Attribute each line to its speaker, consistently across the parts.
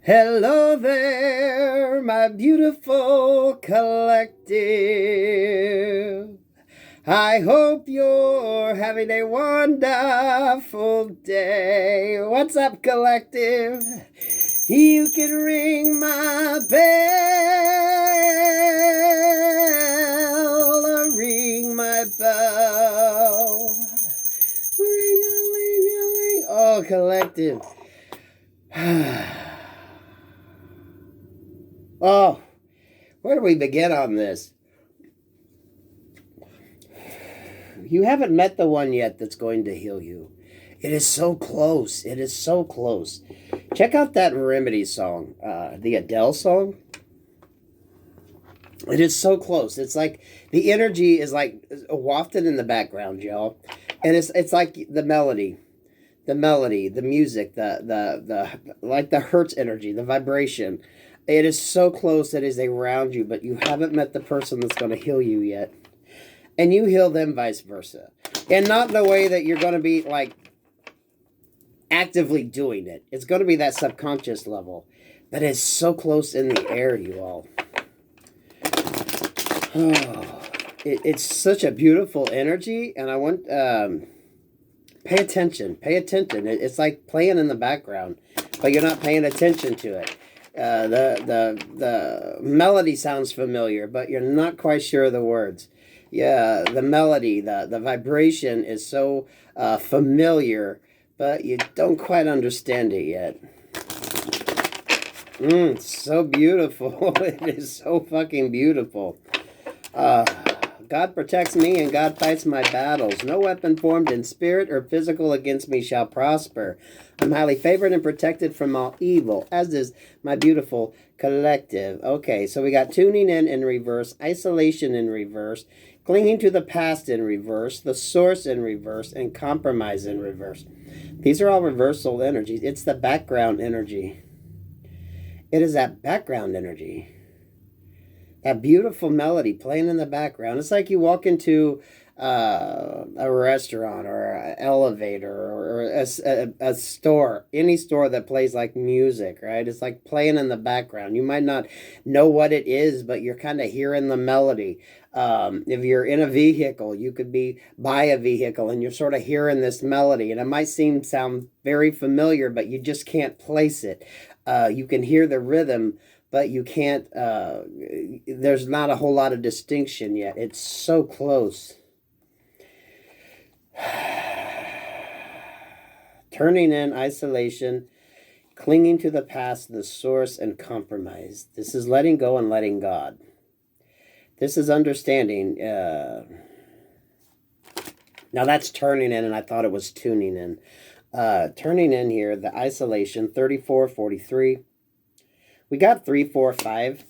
Speaker 1: Hello there, my beautiful collective. I hope you're having a wonderful day. What's up, collective? You can ring my bell, ring my bell. Ring-a-ling-a-ling. Oh, collective. Oh, where do we begin on this? You haven't met the one yet that's going to heal you. It is so close. It is so close. Check out that Remedy song, the Adele song. It is so close. It's like the energy is like wafted in the background, y'all. And it's like the melody, the music, the like the Hertz energy, the vibration. It is so close that is around you, but you haven't met the person that's going to heal you yet. And you heal them vice versa. And not in the way that you're going to be like actively doing it. It's going to be that subconscious level. But it's so close in the air, you all. Oh, it's such a beautiful energy. And I want... pay attention. Pay attention. It's like playing in the background. But you're not paying attention to it. The melody sounds familiar, but you're not quite sure of the words. Yeah, the melody, the vibration is so familiar, but you don't quite understand it yet. It's so beautiful. It is so fucking beautiful. God protects me and God fights my battles. No weapon formed in spirit or physical against me shall prosper. I'm highly favored and protected from all evil, as is my beautiful collective. Okay, so we got tuning in reverse, isolation in reverse, clinging to the past in reverse, the source in reverse, and compromise in reverse. These are all reversal energies. It's the background energy. It is that background energy. That beautiful melody playing in the background. It's like you walk into a restaurant or an elevator or a store, any store that plays like music, right? It's like playing in the background. You might not know what it is, but you're kind of hearing the melody. If you're in a vehicle, you could be by a vehicle and you're sort of hearing this melody, and it might sound very familiar, but you just can't place it. You can hear the rhythm, but you can't, there's not a whole lot of distinction yet. It's so close. Turning in, isolation, clinging to the past, the source, and compromise. This is letting go and letting God. This is understanding. Now that's turning in, and I thought it was tuning in. Turning in here, the isolation, 34, 43. We got 3, 4, 5.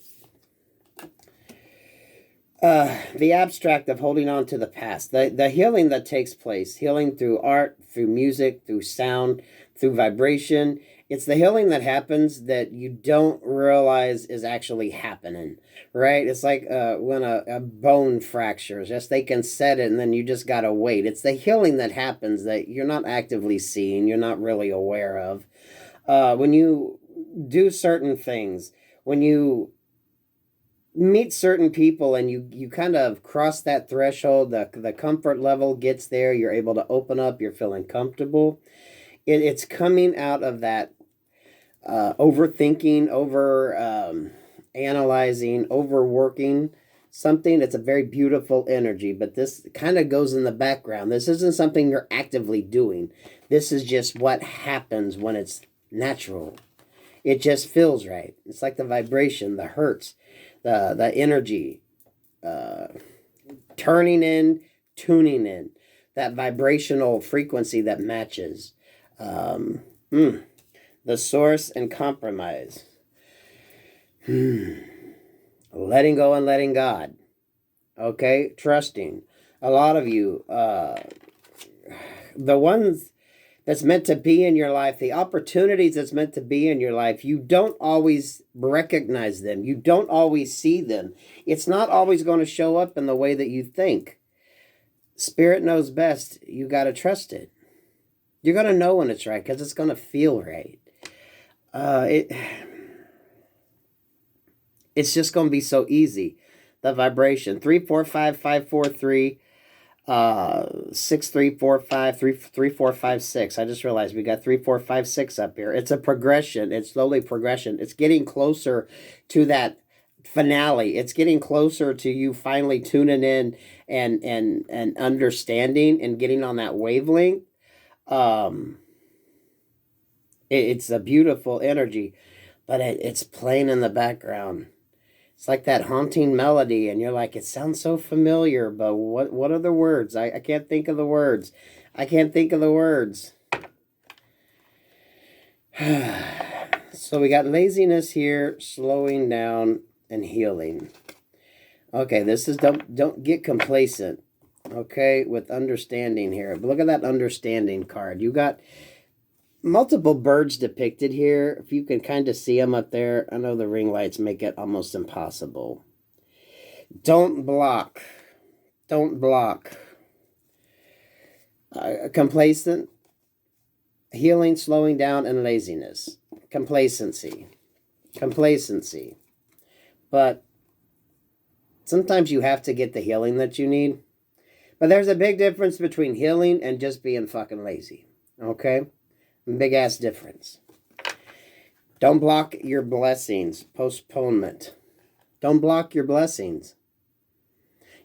Speaker 1: The abstract of holding on to the past. The healing that takes place. Healing through art, through music, through sound, through vibration. It's the healing that happens that you don't realize is actually happening. Right? It's like when a bone fractures. Yes, they can set it and then you just got to wait. It's the healing that happens that you're not actively seeing. You're not really aware of. When you do certain things, when you meet certain people and you kind of cross that threshold, the comfort level gets there, you're able to open up, you're feeling comfortable. It's coming out of that overthinking, analyzing, overworking something. It's a very beautiful energy, but this kind of goes in the background. This isn't something you're actively doing. This is just what happens when it's natural. It just feels right. It's like the vibration, the hertz, the energy, turning in, tuning in, that vibrational frequency that matches. The source and compromise. Letting go and letting God. Okay, trusting. A lot of you, the ones that's meant to be in your life, the opportunities that's meant to be in your life, you don't always recognize them. You don't always see them. It's not always going to show up in the way that you think. Spirit knows best. You got to trust it. You're going to know when it's right because it's going to feel right. It's just going to be so easy. The vibration. 345543 6345 3456. I just realized we got 3456 up here. It's a progression. It's slowly progression. It's getting closer to that finale. It's getting closer to you finally tuning in and understanding and getting on that wavelength. It's a beautiful energy, but it's playing in the background. It's like that haunting melody, and you're like, it sounds so familiar, but what are the words? I can't think of the words. I can't think of the words. So we got laziness here, slowing down, and healing. Okay, this is don't get complacent. Okay, with understanding here. But look at that understanding card. You got multiple birds depicted here. If you can kind of see them up there. I know the ring lights make it almost impossible. Don't block. Don't block. Complacent, healing, slowing down, and laziness. Complacency. Complacency. But sometimes you have to get the healing that you need. But there's a big difference between healing and just being fucking lazy. Okay? Big ass difference. Don't block your blessings. Postponement. Don't block your blessings.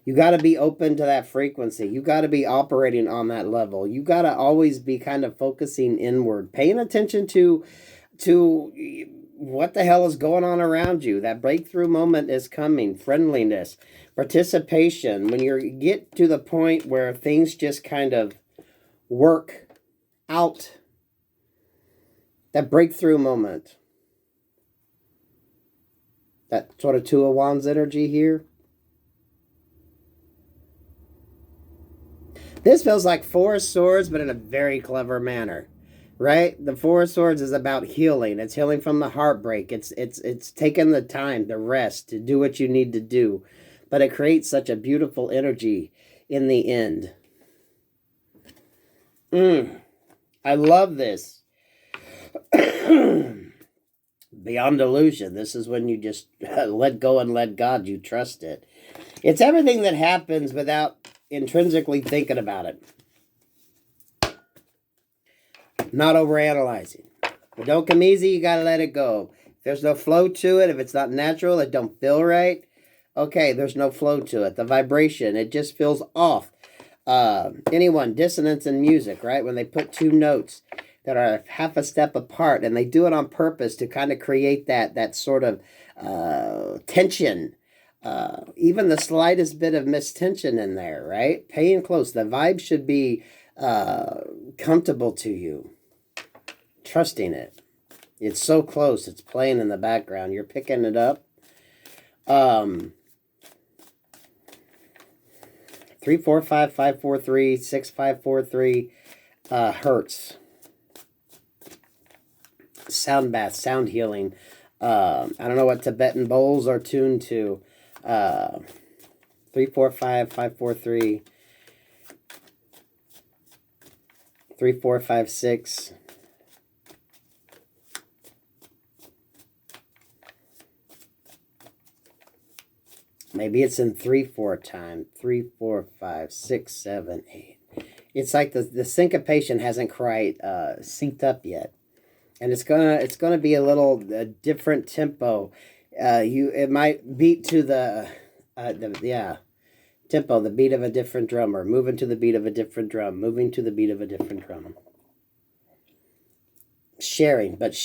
Speaker 1: You got to be open to that frequency. You got to be operating on that level. You got to always be kind of focusing inward, paying attention to what the hell is going on around you. That breakthrough moment is coming. Friendliness, participation. When you get to the point where things just kind of work out. That breakthrough moment. That sort of Two of Wands energy here. This feels like Four of Swords, but in a very clever manner. Right? The Four of Swords is about healing. It's healing from the heartbreak. It's taking the time, the rest, to do what you need to do. But it creates such a beautiful energy in the end. I love this. Beyond illusion. This is when you just let go and let God. You trust it. It's everything that happens without intrinsically thinking about it. Not overanalyzing. But don't come easy. You got to let it go. If there's no flow to it, if it's not natural, it don't feel right. Okay, there's no flow to it. The vibration, it just feels off. Dissonance in music, right? When they put two notes that are half a step apart, and they do it on purpose to kind of create that sort of tension. Even the slightest bit of mistension in there, right? Paying close. The vibe should be comfortable to you. Trusting it. It's so close. It's playing in the background. You're picking it up. 345543 6543 hertz. Sound bath, sound healing. I don't know what Tibetan bowls are tuned to. 345543 3456. Maybe it's in 3/4 time. 3, 4, 5, 6, 7, 8. It's like the syncopation hasn't quite synced up yet. And it's gonna be a little different tempo. It might beat to the tempo, the beat of a different drummer, moving to the beat of a different drum, moving to the beat of a different drum. Sharing that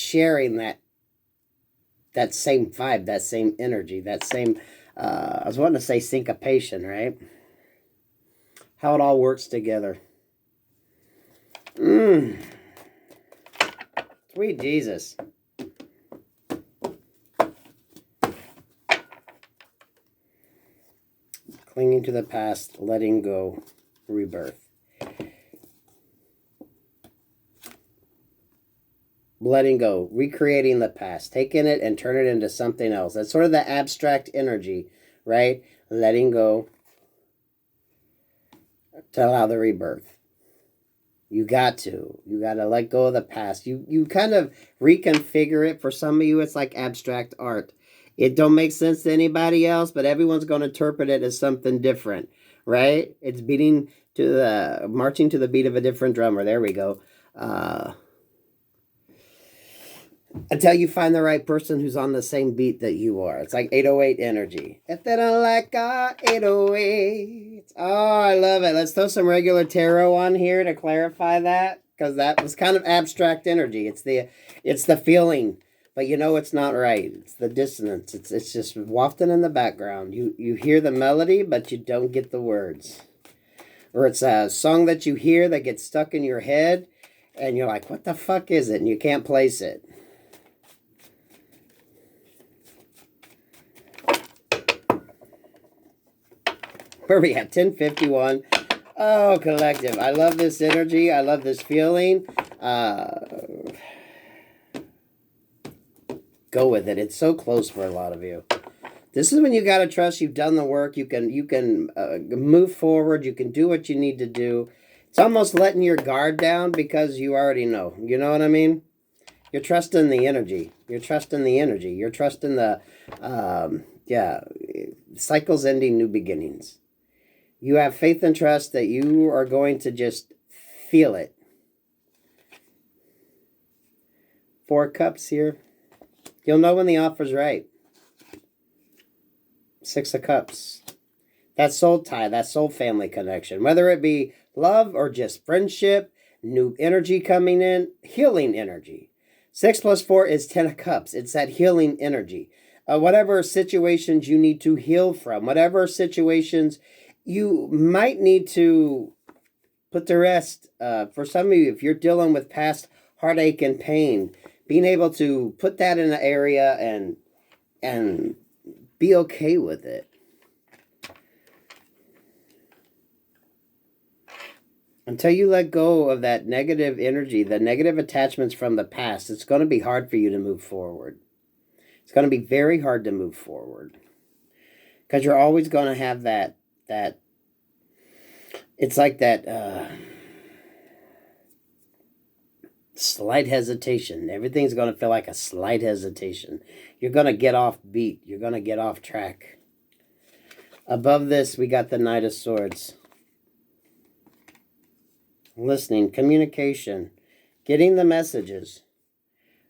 Speaker 1: same vibe, that same energy, that same. I was wanting to say syncopation, right? How it all works together. Sweet Jesus. Clinging to the past, letting go, rebirth. Letting go, recreating the past, taking it and turn it into something else. That's sort of the abstract energy, right? Letting go to allow the rebirth. You got to let go of the past. You kind of reconfigure it. For some of you, it's like abstract art. It don't make sense to anybody else, but everyone's going to interpret it as something different, right? It's marching to the beat of a different drummer. There we go. Until you find the right person who's on the same beat that you are. It's like 808 energy. If they don't like our 808. Oh, I love it. Let's throw some regular tarot on here to clarify that, because that was kind of abstract energy. It's the feeling, but you know it's not right. It's the dissonance. It's just wafting in the background. You hear the melody, but you don't get the words. Or it's a song that you hear that gets stuck in your head, and you're like, what the fuck is it? And you can't place it. Where are we at? 10:51. Oh, collective. I love this energy. I love this feeling. Go with it. It's so close for a lot of you. This is when you got to trust you've done the work. You can move forward. You can do what you need to do. It's almost letting your guard down because you already know. You know what I mean? You're trusting the energy. You're trusting the energy. You're trusting the, cycles ending, new beginnings. You have faith and trust that you are going to just feel it. 4 cups here. You'll know when the offer's right. 6 of cups. That soul tie, that soul family connection. Whether it be love or just friendship, new energy coming in, healing energy. 6 plus 4 is 10 of cups. It's that healing energy. Whatever situations you need to heal from, whatever situations you might need to put to rest. For some of you, if you're dealing with past heartache and pain, being able to put that in an area and be okay with it. Until you let go of that negative energy, the negative attachments from the past, it's going to be hard for you to move forward. It's going to be very hard to move forward. Because you're always going to have that it's like that slight hesitation. Everything's going to feel like a slight hesitation. You're going to get off beat. You're going to get off track. Above this, we got the Knight of Swords. Listening, communication, getting the messages.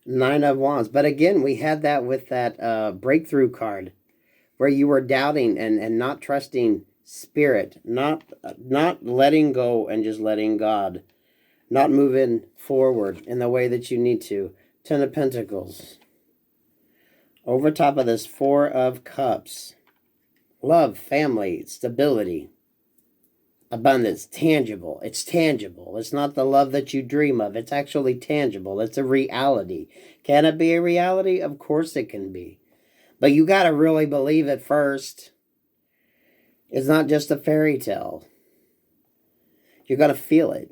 Speaker 1: 9 of Wands. But again, we had that with that breakthrough card, where you were doubting and not trusting Spirit, not letting go and just letting God, not moving forward in the way that you need to. 10 of Pentacles. Over top of this, 4 of Cups. Love, family, stability, abundance, tangible. It's tangible. It's not the love that you dream of. It's actually tangible. It's a reality. Can it be a reality? Of course it can be. But you got to really believe it first. It's not just a fairy tale. You're going to feel it.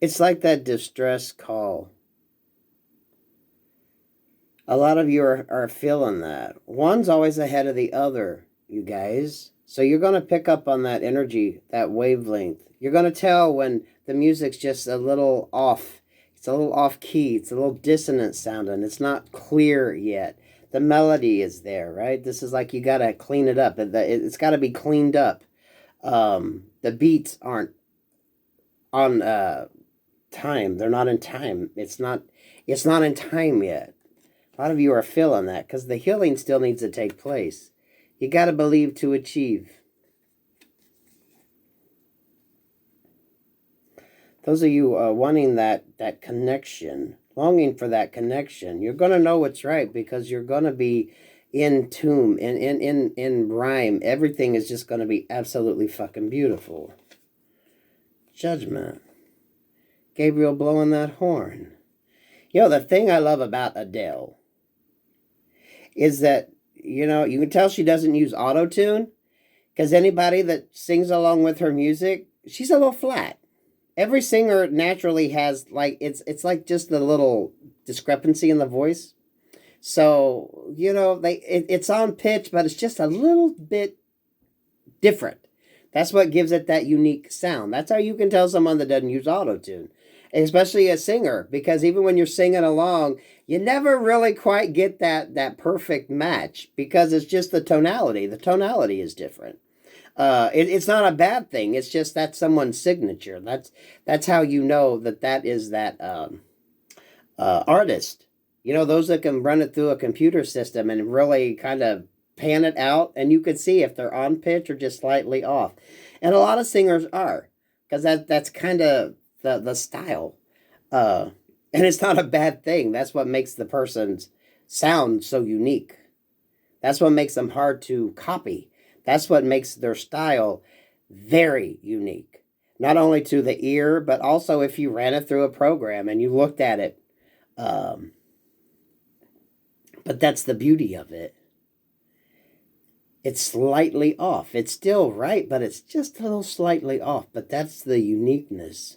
Speaker 1: It's like that distress call. A lot of you are feeling that. One's always ahead of the other, you guys. So you're going to pick up on that energy, that wavelength. You're going to tell when the music's just a little off. It's a little off key. It's a little dissonant sounding. It's not clear yet. The melody is there, right? This is like you got to clean it up. It's got to be cleaned up. The beats aren't on time. They're not in time. It's not in time yet. A lot of you are feeling that because the healing still needs to take place. You got to believe to achieve. Those of you wanting that connection, longing for that connection, you're going to know what's right because you're going to be in tune, in rhyme. Everything is just going to be absolutely fucking beautiful. Judgment. Gabriel blowing that horn. You know, the thing I love about Adele is that, you know, you can tell she doesn't use auto-tune because anybody that sings along with her music, she's a little flat. Every singer naturally has, like, it's like just the little discrepancy in the voice. So, you know, it's on pitch, but it's just a little bit different. That's what gives it that unique sound. That's how you can tell someone that doesn't use auto-tune, especially a singer, because even when you're singing along, you never really quite get that perfect match because it's just the tonality. The tonality is different. It's not a bad thing. It's just that's someone's signature. That's how you know that is that artist. You know, those that can run it through a computer system and really kind of pan it out, and you can see if they're on pitch or just slightly off. And a lot of singers are, because that's kind of the style. And it's not a bad thing. That's what makes the person's sound so unique. That's what makes them hard to copy. That's what makes their style very unique. Not only to the ear, but also if you ran it through a program and you looked at it. But that's the beauty of it. It's slightly off. It's still right, but it's just a little slightly off. But that's the uniqueness.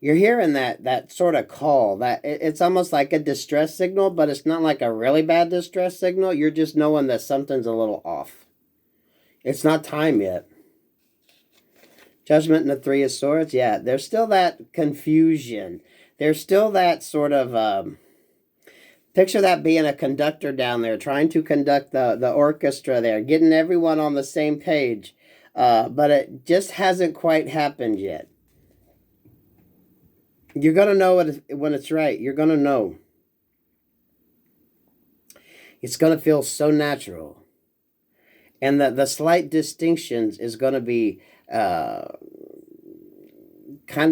Speaker 1: You're hearing that sort of call. That it's almost like a distress signal, but it's not like a really bad distress signal. You're just knowing that something's a little off. It's not time yet. Judgment and the Three of Swords. Yeah, there's still that confusion. There's still that sort of... picture that being a conductor down there, trying to conduct the orchestra there, getting everyone on the same page. But it just hasn't quite happened yet. You're going to know when it's right. You're going to know. It's going to feel so natural. And the slight distinctions is going to be kind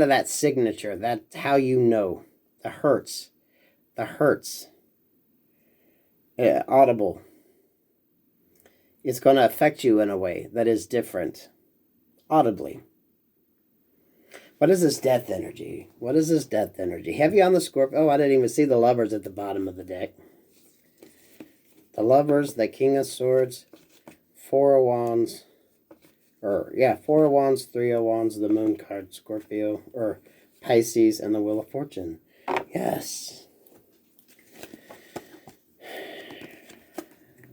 Speaker 1: of that signature. That's how you know. The hurts. The hurts. Audible. It's going to affect you in a way that is different. Audibly. What is this death energy? What is this death energy? Heavy on the Scorpio. Oh, I didn't even see the Lovers at the bottom of the deck. The Lovers, the King of Swords, Four of Wands. Four of Wands, Three of Wands, the Moon card, Scorpio, or Pisces, and the Wheel of Fortune. Yes.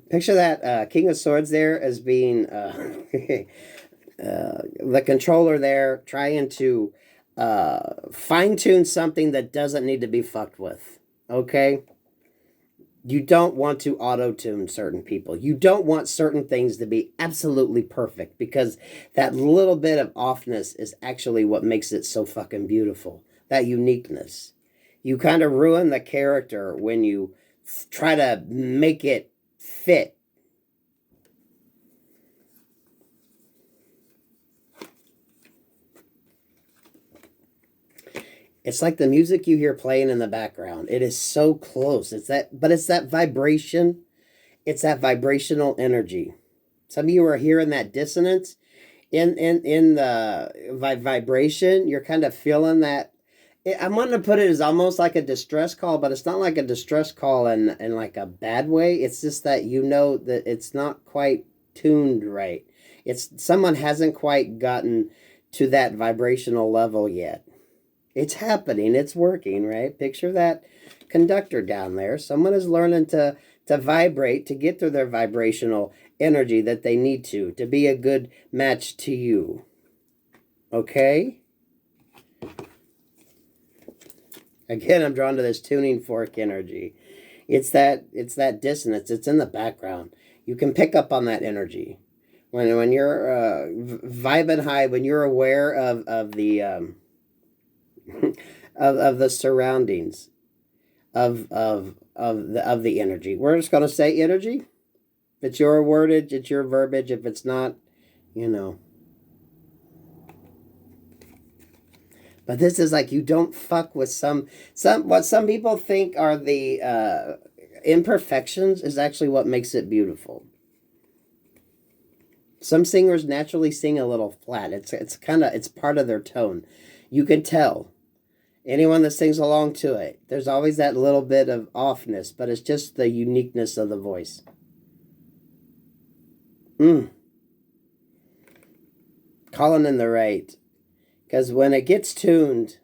Speaker 1: Picture that King of Swords there as being the controller there, trying to fine-tune something that doesn't need to be fucked with. Okay? You don't want to auto-tune certain people. You don't want certain things to be absolutely perfect, because that little bit of offness is actually what makes it so fucking beautiful. That uniqueness. You kind of ruin the character when you try to make it fit. It's like the music you hear playing in the background. It is so close. It's that vibration. It's that vibrational energy. Some of you are hearing that dissonance in the vibration. You're kind of feeling that. I'm wanting to put it as almost like a distress call, but it's not like a distress call in like a bad way. It's just that you know that it's not quite tuned right. Someone hasn't quite gotten to that vibrational level yet. It's happening. It's working, right? Picture that conductor down there. Someone is learning to vibrate, to get to their vibrational energy that they need to be a good match to you. Okay? Again, I'm drawn to this tuning fork energy. It's that dissonance. It's in the background. You can pick up on that energy. When you're vibing high, when you're aware of the... of the surroundings of the energy. We're just going to say energy. If it's your wordage, it's your verbiage. If it's not, you know. But this is like, you don't fuck with what some people think are the imperfections is actually what makes it beautiful. Some singers naturally sing a little flat. It's part of their tone. You can tell. Anyone that sings along to it, there's always that little bit of offness, but it's just the uniqueness of the voice. Calling in the right. Because when it gets tuned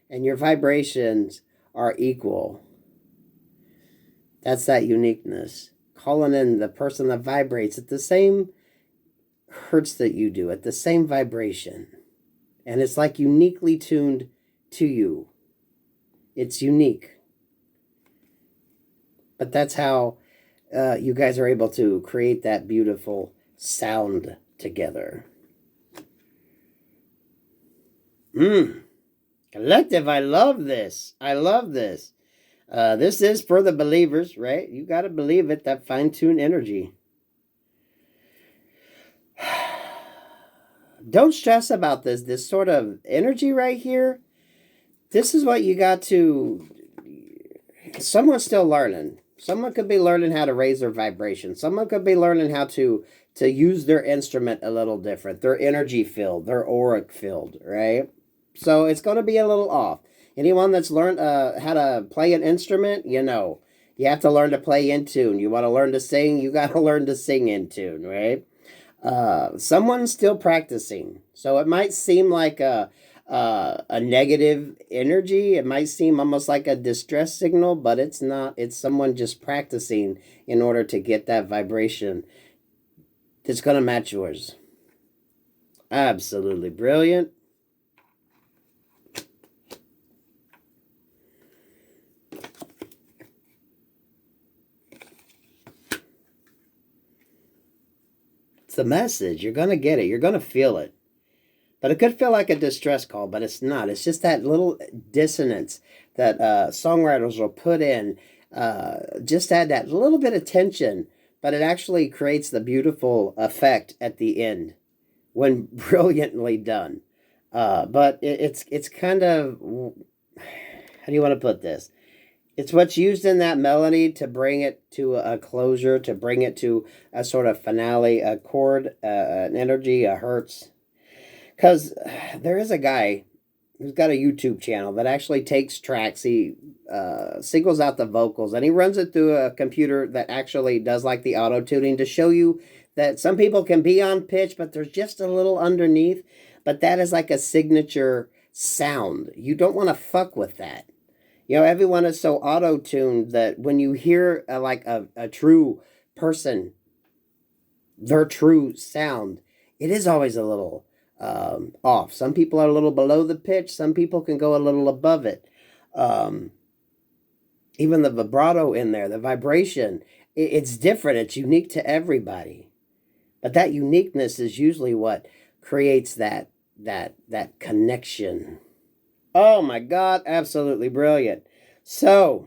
Speaker 1: and your vibrations are equal, That's that uniqueness. Calling in the person that vibrates at the same hertz that you do, at the same vibration. And it's like uniquely tuned to you. It's unique. But that's how you guys are able to create that beautiful sound together. Collective, I love this. I love this. This is for the believers, right? You got to believe it, that fine-tuned energy. Don't stress about this sort of energy right here. This is what you got to... Someone's still learning. Someone could be learning how to raise their vibration. Someone could be learning how to use their instrument a little different. Their energy field, their auric field, right? So it's going to be a little off. Anyone that's learned how to play an instrument, you know, you have to learn to play in tune. You want to learn to sing, you got to learn to sing in tune, right? Someone's still practicing. So it might seem like a negative energy. It might seem almost like a distress signal, but it's not. It's someone just practicing in order to get that vibration that's going to match yours. Absolutely brilliant. It's the message. You're going to get it. You're going to feel it. But it could feel like a distress call, but it's not. It's just that little dissonance that songwriters will put in. Just add that little bit of tension, but it actually creates the beautiful effect at the end when brilliantly done. But it's kind of, how do you want to put this? It's what's used in that melody to bring it to a closure, to bring it to a sort of finale, a chord, an energy, a hertz. Because there is a guy who's got a YouTube channel that actually takes tracks. He singles out the vocals, and he runs it through a computer that actually does like the auto-tuning to show you that some people can be on pitch, but there's just a little underneath. But that is like a signature sound. You don't want to fuck with that. You know, everyone is so auto-tuned that when you hear like a true person, their true sound, it is always a little off. Some people are a little below the pitch. Some people can go a little above it. Even the vibrato in there, the vibration, it's different. It's unique to everybody. But that uniqueness is usually what creates that connection. Oh my God, absolutely brilliant. So,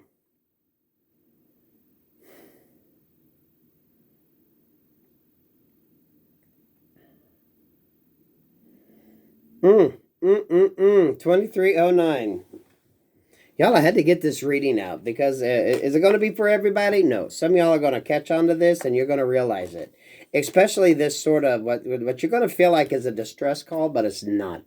Speaker 1: mm, 2309. Y'all, I had to get this reading out because is it going to be for everybody? No. Some of y'all are going to catch on to this and you're going to realize it. Especially this sort of, what you're going to feel like is a distress call, but it's not.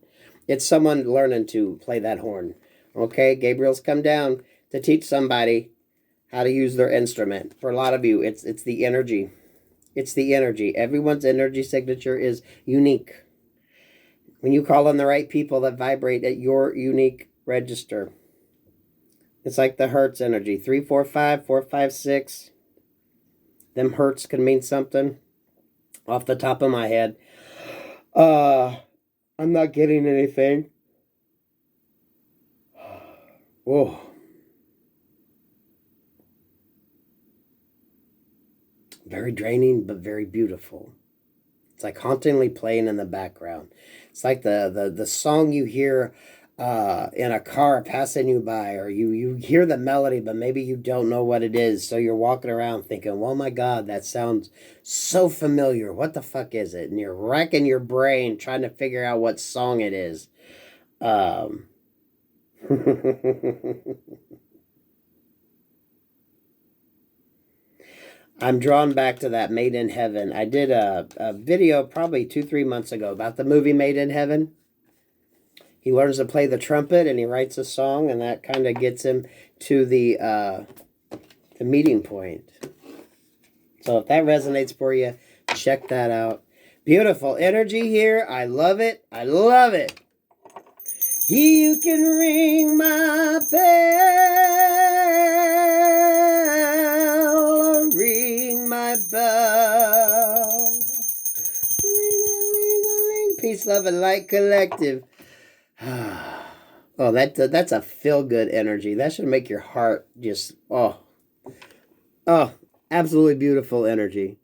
Speaker 1: It's someone learning to play that horn. Okay, Gabriel's come down to teach somebody how to use their instrument. For a lot of you, it's the energy. It's the energy. Everyone's energy signature is unique. When you call on the right people that vibrate at your unique register, it's like the hertz energy. 345, 456. Them hertz can mean something. Off the top of my head, I'm not getting anything. Whoa. Very draining, but very beautiful. It's like hauntingly playing in the background. It's like the song you hear in a car passing you by, or you hear the melody, but maybe you don't know what it is. So you're walking around thinking, oh my God, that sounds so familiar. What the fuck is it? And you're racking your brain trying to figure out what song it is. I'm drawn back to that Made in Heaven. I did a video probably 2-3 months ago about the movie Made in Heaven. He learns to play the trumpet and he writes a song, and that kind of gets him to the meeting point. So if that resonates for you, check that out. Beautiful energy here. I love it. I love it. You can ring my bell. Peace, love, and light collective. Oh, that's a feel-good energy. That should make your heart just, oh, absolutely beautiful energy.